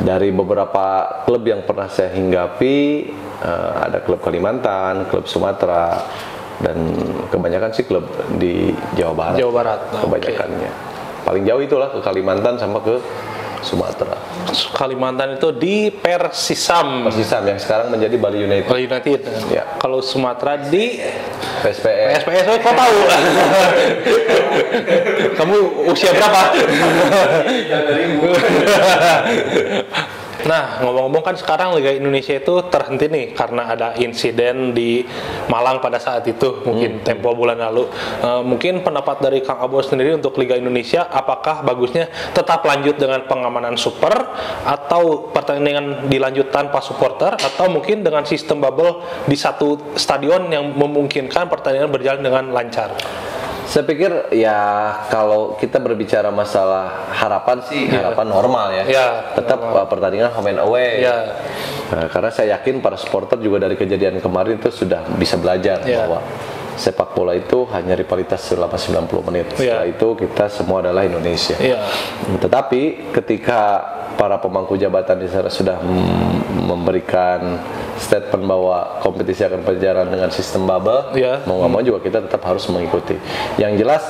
Dari beberapa klub yang pernah saya hinggapi, ada klub Kalimantan, klub Sumatera, dan kebanyakan sih klub di Jawa Barat. Jawa Barat. Kebanyakannya. Paling jauh itulah ke Kalimantan sama ke Sumatera. Kalimantan itu di Persisam. Persisam yang sekarang menjadi Bali United. Bali United. Ya. Kalau Sumatera di PSPS. PSPS, kok tahu? Kamu usia berapa? Nah, ngomong-ngomong kan sekarang Liga Indonesia itu terhenti nih karena ada insiden di Malang pada saat itu, mungkin tempo bulan lalu. Mungkin pendapat dari Kang Abo sendiri untuk Liga Indonesia, apakah bagusnya tetap lanjut dengan pengamanan super atau pertandingan dilanjut tanpa supporter, atau mungkin dengan sistem bubble di satu stadion yang memungkinkan pertandingan berjalan dengan lancar? Saya pikir ya kalau kita berbicara masalah harapan sih harapan normal ya. Tetap pertandingan home and away. Karena saya yakin para supporter juga dari kejadian kemarin itu sudah bisa belajar bahwa sepak bola itu hanya rivalitas selama 90 menit. Setelah itu kita semua adalah Indonesia. Tetapi ketika para pemangku jabatan di sana sudah memberikan statement bahwa kompetisi akan berjalan dengan sistem bubble, mau nggak mau juga kita tetap harus mengikuti. Yang jelas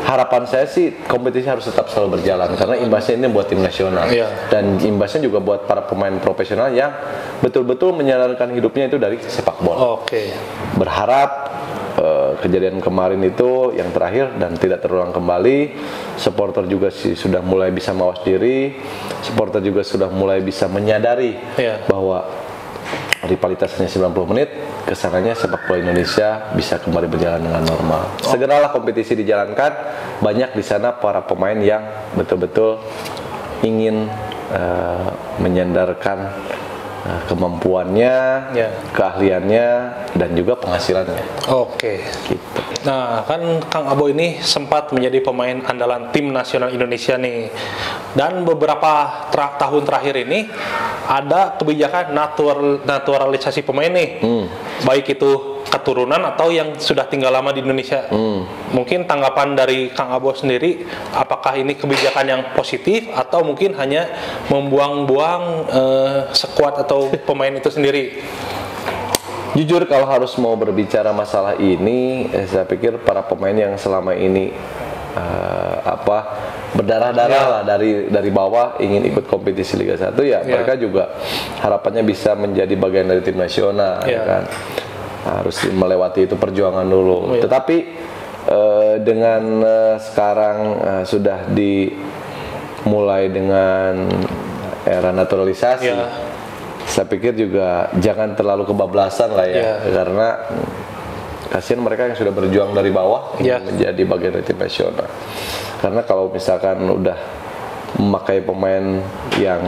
harapan saya sih kompetisi harus tetap selalu berjalan karena imbasnya ini buat tim nasional dan imbasnya juga buat para pemain profesional yang betul-betul menjalankan hidupnya itu dari sepak bola. Berharap kejadian kemarin itu yang terakhir dan tidak terulang kembali. Supporter juga sih sudah mulai bisa mawas diri, supporter juga sudah mulai bisa menyadari bahwa rivalitasnya 90 menit, kesananya sepak bola Indonesia bisa kembali berjalan dengan normal. Segeralah kompetisi dijalankan, banyak di sana para pemain yang betul-betul ingin menyandarkan kemampuannya, keahliannya, dan juga penghasilannya. Gitu. Nah, kan Kang Abo ini sempat menjadi pemain andalan tim nasional Indonesia nih. Dan beberapa tahun terakhir ini ada kebijakan naturalisasi pemain nih. Baik itu keturunan atau yang sudah tinggal lama di Indonesia. Mungkin tanggapan dari Kang Abo sendiri, apakah ini kebijakan yang positif atau mungkin hanya membuang-buang skuad atau pemain itu sendiri? Jujur kalau harus mau berbicara masalah ini, saya pikir para pemain yang selama ini berdarah-darah lah dari bawah ingin ikut kompetisi Liga 1 mereka juga harapannya bisa menjadi bagian dari tim nasional kan. Harus melewati itu perjuangan dulu. Tetapi dengan sekarang sudah dimulai dengan era naturalisasi, saya pikir juga jangan terlalu kebablasan lah karena kasihan mereka yang sudah berjuang dari bawah menjadi bagian dari tim nasional. Karena kalau misalkan udah memakai pemain yang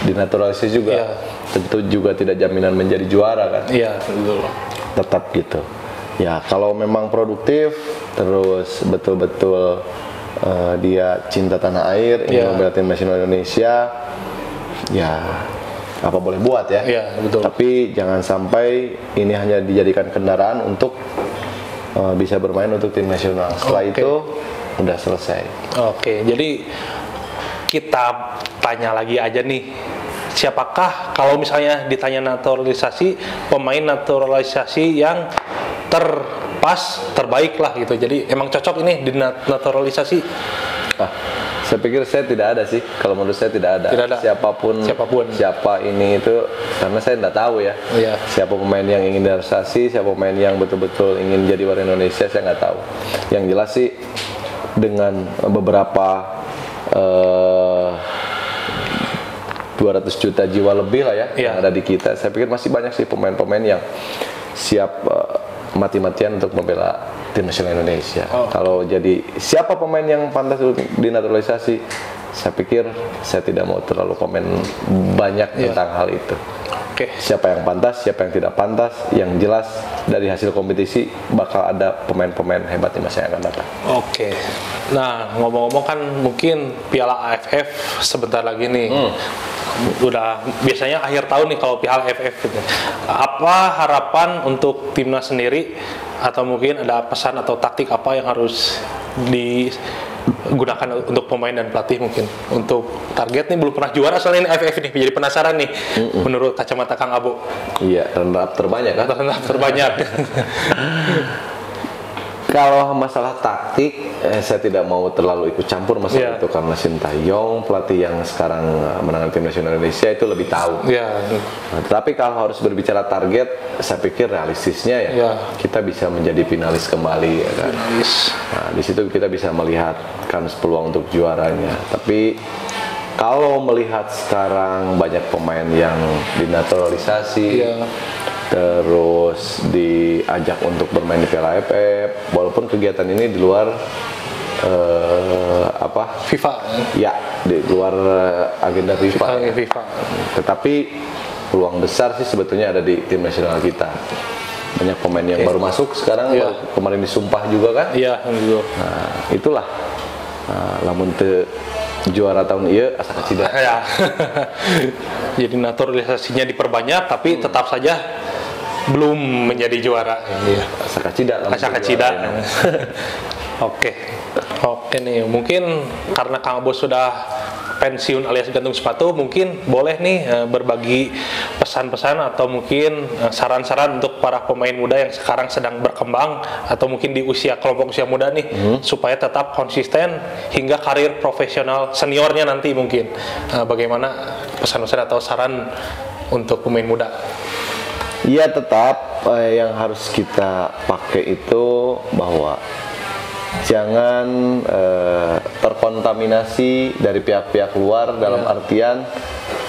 dinaturalisasi juga, tentu juga tidak jaminan menjadi juara kan. Tetap gitu. Ya kalau memang produktif, terus betul-betul dia cinta tanah air, ingin membela tim nasional Indonesia, apa boleh buat ya. Tapi jangan sampai ini hanya dijadikan kendaraan untuk bisa bermain untuk tim nasional. Setelah itu udah selesai. Jadi kita tanya lagi aja nih, siapakah kalau misalnya ditanya naturalisasi, pemain naturalisasi yang terbaik lah gitu. Jadi emang cocok ini di naturalisasi? Saya pikir saya tidak ada sih. Kalau menurut saya tidak ada. Siapapun. Siapa ini itu, karena saya tidak tahu ya. Siapa pemain yang ingin naturalisasi, siapa pemain yang betul-betul ingin jadi warga Indonesia, saya nggak tahu. Yang jelas sih dengan beberapa 200 juta jiwa lebih lah yang ada di kita, saya pikir masih banyak sih pemain-pemain yang siap mati-matian untuk membela tim nasional Indonesia. Kalau jadi siapa pemain yang pantas untuk dinaturalisasi, saya pikir saya tidak mau terlalu komen banyak tentang hal itu. Siapa yang pantas, siapa yang tidak pantas, yang jelas dari hasil kompetisi bakal ada pemain-pemain hebat di masa yang akan datang. Nah, ngomong-ngomong kan mungkin Piala AFF sebentar lagi nih. Udah biasanya akhir tahun nih kalau Piala AFF gitu. Apa harapan untuk timnas sendiri, atau mungkin ada pesan atau taktik apa yang harus digunakan untuk pemain dan pelatih mungkin untuk target nih? Belum pernah juara soalnya ini AFF nih, jadi penasaran nih. Menurut kacamata Kang Abo. Iya, runner-up terbanyak kan? Runner-up terbanyak. Kalau masalah taktik, saya tidak mau terlalu ikut campur masalah itu karena Sintayong, pelatih yang sekarang menangani tim nasional Indonesia itu lebih tahu. Nah, tapi kalau harus berbicara target, saya pikir realistisnya kita bisa menjadi finalis kembali, ya kan? Nah, di situ kita bisa melihat kan peluang untuk juaranya. Tapi kalau melihat sekarang banyak pemain yang dinaturalisasi, terus diajak untuk bermain di Piala AFF, walaupun kegiatan ini di luar FIFA, di luar agenda FIFA. Tetapi peluang besar sih sebetulnya ada di tim nasional kita. Banyak pemain yang baru masuk sekarang, baru kemarin disumpah juga kan? Nah, itulah. Lamun juara tahun ini asa kacida. Jadi naturalisasinya diperbanyak, tapi tetap saja belum menjadi juara. Asa kacida. Oke nih, mungkin karena Kang Abo sudah pensiun alias gantung sepatu, mungkin boleh nih berbagi pesan-pesan atau mungkin saran-saran untuk para pemain muda yang sekarang sedang berkembang atau mungkin di kelompok usia muda nih, supaya tetap konsisten hingga karir profesional seniornya nanti mungkin. Bagaimana pesan-pesan atau saran untuk pemain muda? Ya, tetap yang harus kita pakai itu bahwa jangan terkontaminasi dari pihak-pihak luar dalam artian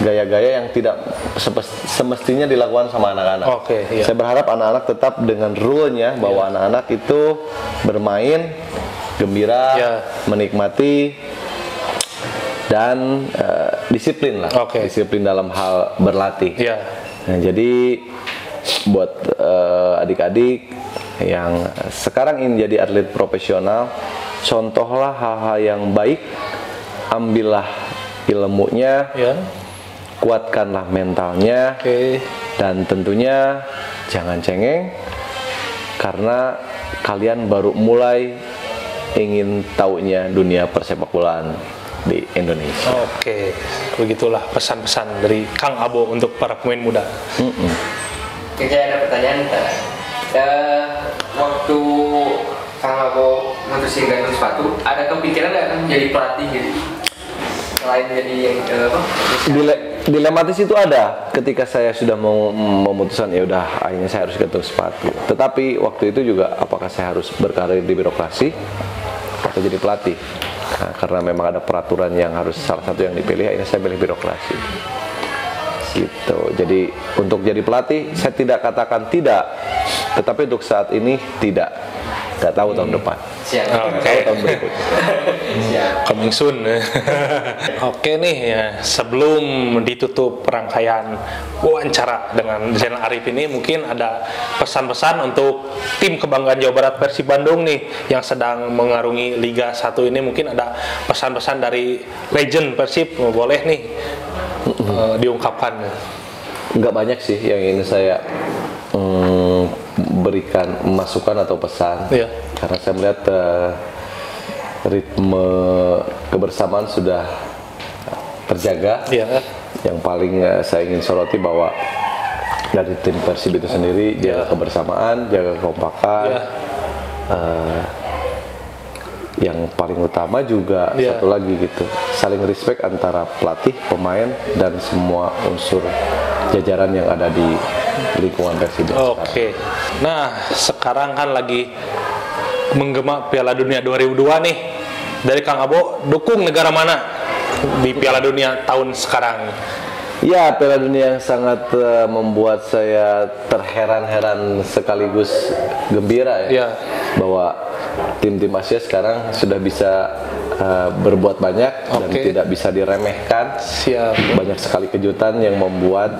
gaya-gaya yang tidak semestinya dilakukan sama anak-anak. Saya berharap anak-anak tetap dengan rule-nya bahwa anak-anak itu bermain gembira, menikmati dan disiplin lah. Disiplin dalam hal berlatih. Nah, jadi buat adik-adik yang sekarang ingin jadi atlet profesional, contohlah hal-hal yang baik, ambillah ilmunya, kuatkanlah mentalnya, dan tentunya jangan cengeng karena kalian baru mulai ingin taunya dunia persepakbolaan di Indonesia. Begitulah pesan-pesan dari Kang Abo untuk para pemain muda. Saya ada pertanyaan. Waktu Kang Abo mutusin gantung sepatu, ada kepikiran nggak kan jadi pelatih gitu? Selain jadi yang dilematis itu ada ketika saya sudah mau memutuskan ya udah akhirnya saya harus gantung sepatu. Tetapi waktu itu juga apakah saya harus berkarir di birokrasi atau jadi pelatih? Nah, karena memang ada peraturan yang harus salah satu yang dipilih, akhirnya saya pilih birokrasi. Gitu. Jadi untuk jadi pelatih saya tidak katakan tidak, tetapi untuk saat ini tidak. Nggak tahu tahun depan. Tahu tahun berikutnya. Coming soon. Nih ya, sebelum ditutup rangkaian wawancara dengan Zainal Arif ini, mungkin ada pesan-pesan untuk tim kebanggaan Jawa Barat Persib Bandung nih yang sedang mengarungi Liga 1 ini. Mungkin ada pesan-pesan dari legend Persib, boleh nih diungkapkan. Nggak banyak sih yang ingin saya berikan masukan atau pesan, karena saya melihat ritme kebersamaan sudah terjaga. Yang paling saya ingin soroti bahwa dari tim Persib itu sendiri jaga kebersamaan, jaga kekompakan. Yang paling utama juga satu lagi gitu, saling respect antara pelatih, pemain, dan semua unsur jajaran yang ada di lingkungan Persib. Nah, sekarang kan lagi menggema Piala Dunia 2002 nih. Dari Kang Abo, dukung negara mana di Piala Dunia tahun sekarang? Ya, Piala Dunia yang sangat membuat saya terheran-heran sekaligus gembira ya. Ya. Bahwa tim-tim Asia sekarang sudah bisa berbuat banyak dan tidak bisa diremehkan. Siap. Banyak sekali kejutan yang membuat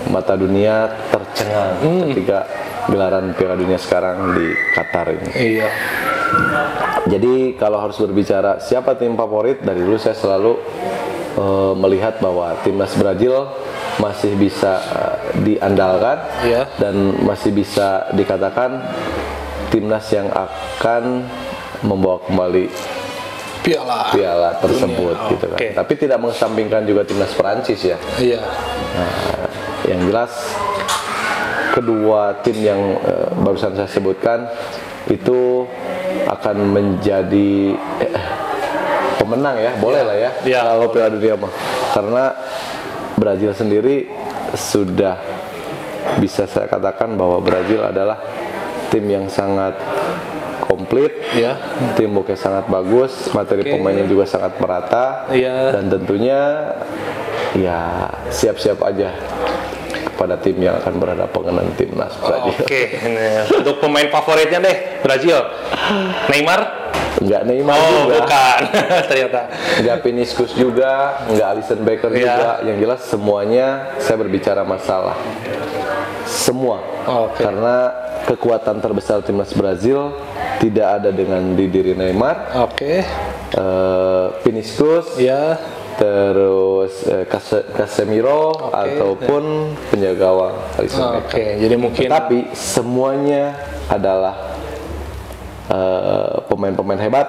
mata dunia tercengang ketika gelaran Piala Dunia sekarang di Qatar ini. Iya. Jadi kalau harus berbicara siapa tim favorit, dari dulu saya selalu melihat bahwa timnas Brazil masih bisa diandalkan dan masih bisa dikatakan timnas yang akan membawa kembali piala tersebut gitu kan. Tapi tidak mengesampingkan juga timnas Prancis ya. Iya. Nah, yang jelas kedua tim yang barusan saya sebutkan itu akan menjadi pemenang ya, boleh lah ya, kalau Piala Dunia mah. Karena Brazil sendiri sudah bisa saya katakan bahwa Brazil adalah tim yang sangat komplit, teamworknya sangat bagus, materi pemainnya juga sangat merata, dan tentunya ya siap-siap aja kepada tim yang akan berhadapan dengan timnas Brazil. Untuk pemain favoritnya deh Brazil, Neymar? Enggak Neymar juga. Bukan. Ternyata. Enggak Vinicius juga, enggak Alisson Becker juga. Yang jelas semuanya saya berbicara masalah semua. Karena kekuatan terbesar timnas Brazil tidak ada dengan di diri Neymar. Vinicius. Terus Casemiro ataupun penjaga gawang Alisson Becker. Jadi mungkin. Tapi semuanya adalah pemain-pemain hebat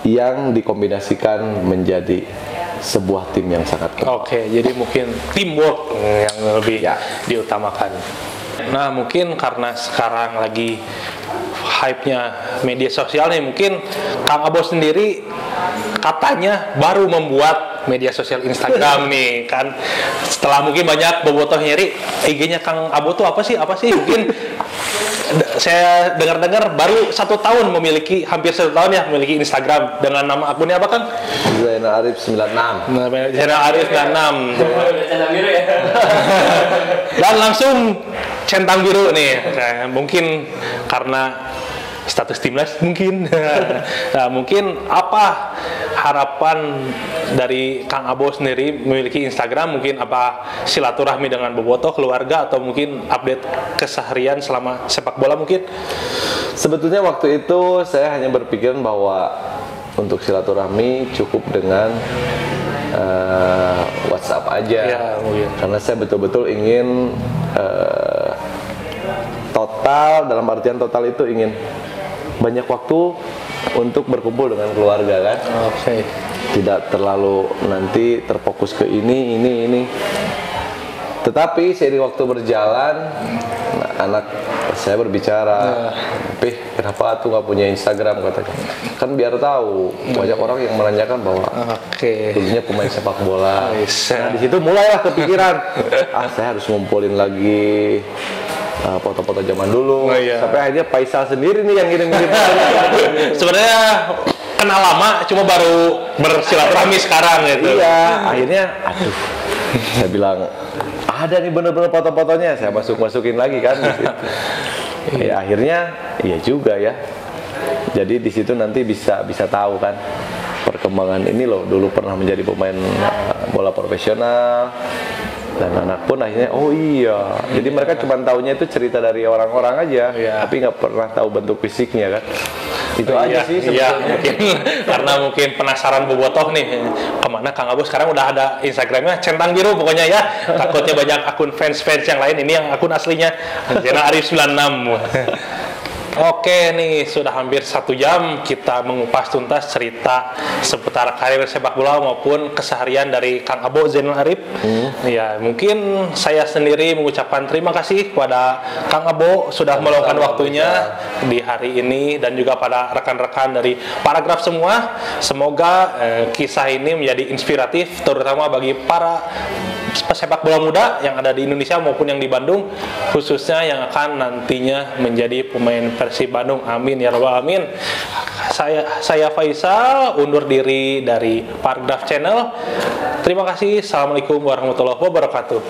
yang dikombinasikan menjadi sebuah tim yang sangat kuat. Jadi mungkin teamwork yang lebih diutamakan. Nah, mungkin karena sekarang lagi hype-nya media sosial nih, mungkin Kang Abo sendiri katanya baru membuat media sosial Instagram nih kan. Setelah mungkin banyak bobotoh nyari IG-nya Kang Abo tuh apa sih mungkin saya dengar-dengar baru 1 tahun memiliki, hampir 1 tahun ya memiliki Instagram dengan nama akunnya apa Kang? Zainal Arif 96. Zainal Arif 96. Centang biru ya. Dan langsung centang biru nih. Nah, mungkin karena status timnas mungkin. Nah, mungkin apa harapan dari Kang Abo sendiri memiliki Instagram? Mungkin apa silaturahmi dengan bobotoh keluarga atau mungkin update keseharian selama sepak bola mungkin? Sebetulnya waktu itu saya hanya berpikiran bahwa untuk silaturahmi cukup dengan WhatsApp aja. Karena saya betul-betul ingin total, dalam artian total itu ingin banyak waktu untuk berkumpul dengan keluarga kan. Tidak terlalu nanti terfokus ke ini. Tetapi seiring waktu berjalan, anak saya berbicara, kenapa tuh nggak punya Instagram, katanya. Kan biar tahu, banyak orang yang menanyakan bahwa dulunya pemain sepak bola. Nah di situ mulailah kepikiran, saya harus ngumpulin lagi foto-foto zaman dulu. Sampai akhirnya Faisal sendiri nih yang ngirim-ngirim. Sebenarnya kenal lama, cuma baru bersilaturahmi sekarang gitu. Iya, akhirnya saya bilang ada nih bener-bener foto-fotonya, saya masukin lagi kan di situ. Ya akhirnya iya juga ya. Jadi di situ nanti bisa tahu kan perkembangan ini loh, dulu pernah menjadi pemain bola profesional. Dan anak pun akhirnya jadi mereka cuma taunya itu cerita dari orang-orang aja, tapi nggak pernah tahu bentuk fisiknya kan. Itu aja sih sebetulnya. Mungkin karena mungkin penasaran bobotoh nih kemana Kang Abo sekarang udah ada Instagramnya centang biru pokoknya ya. Takutnya banyak akun fans yang lain, ini yang akun aslinya Zainal Arif 96. Oke nih, sudah hampir 1 jam kita mengupas tuntas cerita seputar karir sepak bola maupun keseharian dari Kang Abo Zainal Arif. Ya, mungkin saya sendiri mengucapkan terima kasih kepada Kang Abo sudah meluangkan waktunya di hari ini dan juga pada rekan-rekan dari Paragraf semua. Semoga kisah ini menjadi inspiratif terutama bagi para pesepak bola muda yang ada di Indonesia maupun yang di Bandung, khususnya yang akan nantinya menjadi pemain Persib Bandung. Amin ya rabbal alamin. Saya Faisal undur diri dari Paragraf Channel. Terima kasih. Assalamualaikum warahmatullahi wabarakatuh.